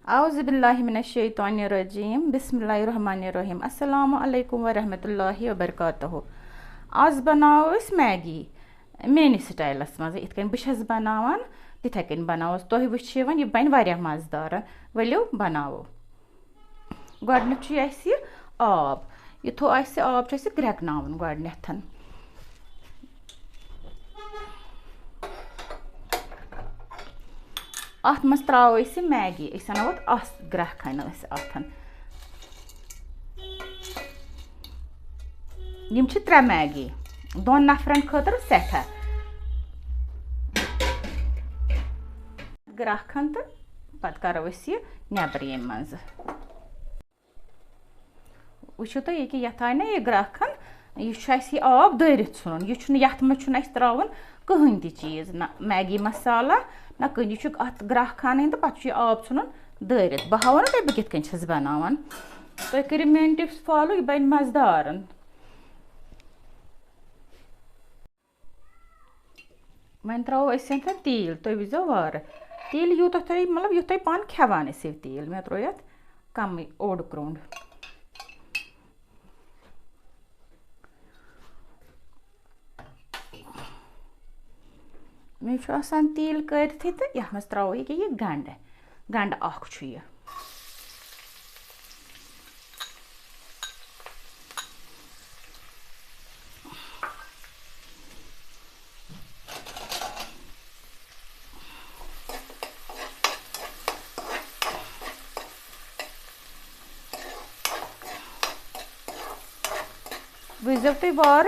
औज़ुबिल्लाहिमिनश्शैतानिर्रजीम बिस्मिल्लाहिर्रहमानिर्रहीम अस्सलामु अलैकुम वरहमतुल्लाहि वबरकातुहू। आज बनाओ अस मैगी मेनी स्टाइलस मज इत कन बस बनावान तिथे कन बनाओ तुह वुचिवन यह बन वारिया मज़ेदार। वलियो बनाओ गोडनेथ यह आब युथो आब ग्रेकनावन गोडनेथ अत मज त्रो मैगी अनो अत ग्रहन अतन यम त्रे मैगी दोन नफरन खतर सठा ग्रहन तो पत करो यह नबर ये मज वो तुम ये आय ना यह ग्रहन यह आब दरित इन यह मज त्रा कहें ती चीज़ ना मैगी मसाला ना कहीं यह अत ग्रहन तो पे आब इन दरित बह हाव ना तुम बह कित बनावान तुम करो मेन टिप्स फॉलो यह बन मज़ेदार। वन त्रो तील तुम वो वार तील यूत तुम मतलब यु तुम पान खेवान ٲسِو तील मे त्रो ये कम ओड क्रोंड मे तील करथी तो यह मज त्रो यह गंड गंड अख यह वजो तुम वार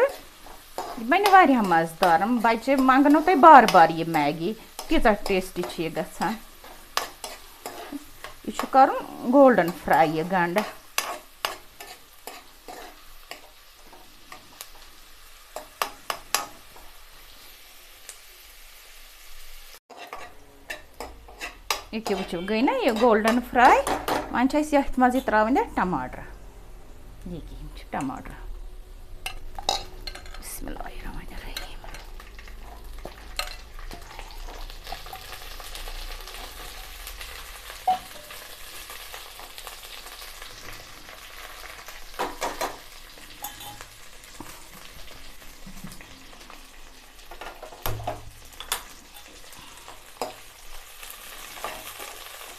बन वारिया मज़ेदार बच्चे मंगनो तुम बार बार यह मैगी तीजा टेस्टी यह गसान यह कर गोल्डन फ्राई यह गंड ये वो गई ना यह गोल्डन फ्राई वन ये मज त्रा टमाटर ये टमाटर बिस्मिल्लाहिर्रहमानिर्रहीम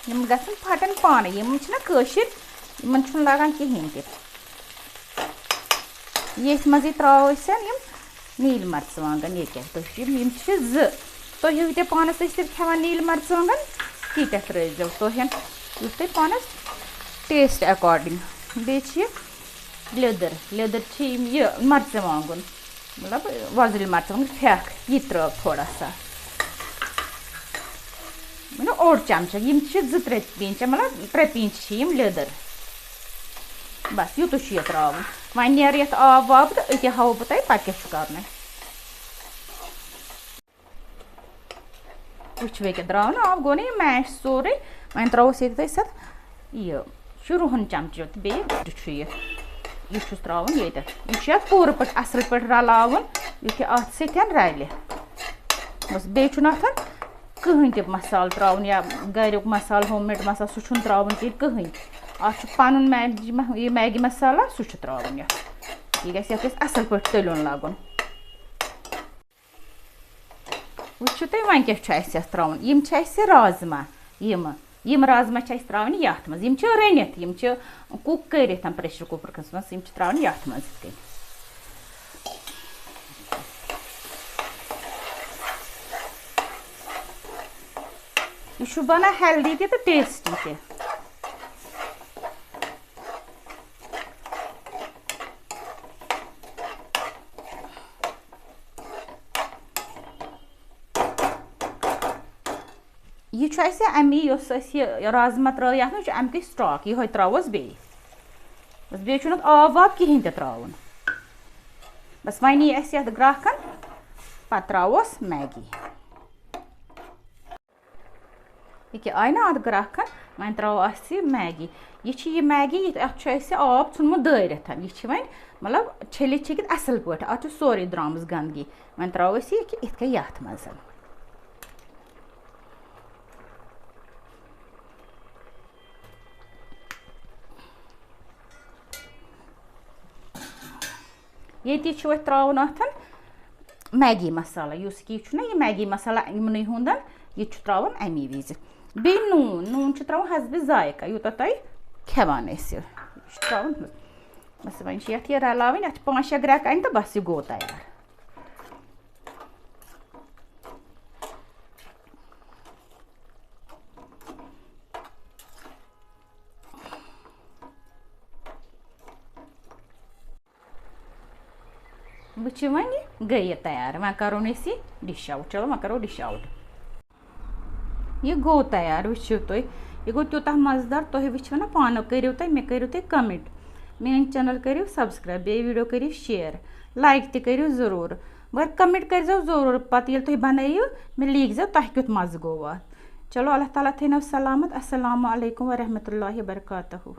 यम गसन फटन पान यम कशिर यमन लगान कहें ते ये मज त्रो नील मरचवांगन ये तुम तुम पानस खेवान नील मरचवांगन तीत त्रो तुम तुम पानस टेस्ट अकॉर्डिंग बे लेदर लेदर यह मरचवांगन मतलब वजल मरचवांगन फेक यह त्रो थोड़ा सा ओड चमचा यम त्रे पींच मतलब त्रे पींच लेदर बस यूत यह त्रा वन नेर ये आब वाब तो अत हाव बह तुम पे क्या कर वो द्राव ना आब गो ना यह मैश सोरे वन त्रोस यह रुहन चमचो तो यह त्रा ये पूर पे असल पे रलावन यह अत सतन रल बस बे कहें ते मसाल त्रा या गुक मसाल होम मेड मसाला सह त्रा कहें अत पन मैगी मसाला सह त्रा यह गस असल पे तलन लगन वो तुम वन क्या त्रा राजमा यम राजमा त्रा ये मज रनित कुक कर प्रेशर कुकर मज त्रा ये मज यह बना हेल्दी तो टेस्टी ते यह अमी राजमा त्रो ये अमुक स्टॉक यह त्रोस बे बस बे आब वाब कहें ते त्रावन बस वन यी ये ग्राहकन पत त्रोस मैगी यह आय ना अत ग्राहकन वन त्रो मैगी यह मैगी अत आब ोनमुत दरित यह वन मतलब छलित छकित असल पे अत सोरे द्रामस गंदगी वन त्रो यह इत ये मज ये छु त्राउन अथन मैगी मसाला युस की छु ना ये मैगी मसाला इमने हुंदन ये छु त्राउन अमी विज बे नून छु त्राउन हसबे जायका यूता तय खेवान एस त्राउन बस वन ये रलावन अत 5-6 ग्रैक अन तो बस ये गो तैयार वह वन गई तैयार वह करो ये डिश आउट चलो वह करो डिश आउट यह गो तैयार वो तुम यह गो तूत मजेदार तुम वो ना पान करो तुम मे करो तुम कमेंट मेन चैनल करो सब्सक्राइब बे वीडियो करो शेयर लाइक ते करो जरूर मगर कमेंट कर जरूर पत तुम बनाइयो मे लिख जाओ तुम क्युत मज़ गो चलो अल्लाह ताला थो सलामत अस्सलामु अलैकुम वरहमतुल्लाहि वबरकातुहू।